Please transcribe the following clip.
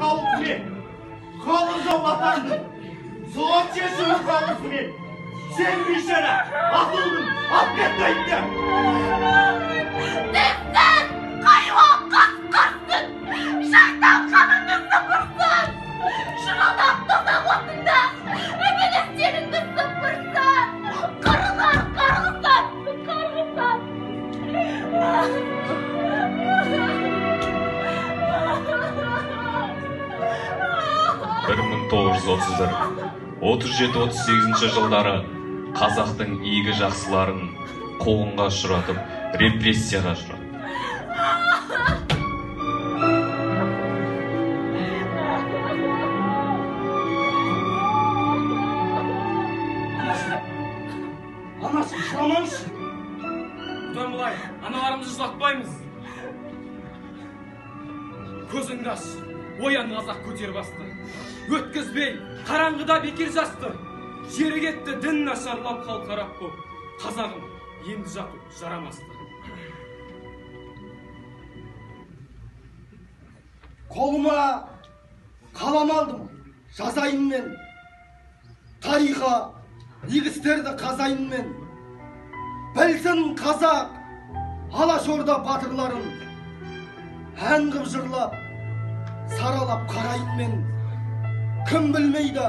халқымен, қалың ватанның, зұлат шешімі қалысымен, сен бейшара, ақылдың, ақпет айтты. Сен қайуан қасқырсың, шайтан қаныңды сыпырсын, шырылдап тозақ отында, әбелестеріңді сыпырсын, қырылар қарғысан. 1937-38 жылдары қазақтың игі жақсыларын қуғынға ұшыратып, репрессияға ұшыратты. Анасы шырамаңыз. Бұдан бұлай, аналарымызды жылатпаймыз. Көзіңді аш, оян қазақ көтер басты. Өткізбей, қараңғыда бекер жасты. Жері кетті дін нашарлап қалқарап боп. Қазағым енді жату жарамасты. Қолыма қалам алдым, жазайын мен. Тарихқа егістерді қазайын мен. Білсін қазақ Алашорда батырларын. Ән қып жырлап, саралап қарайын мен. Кім білмейді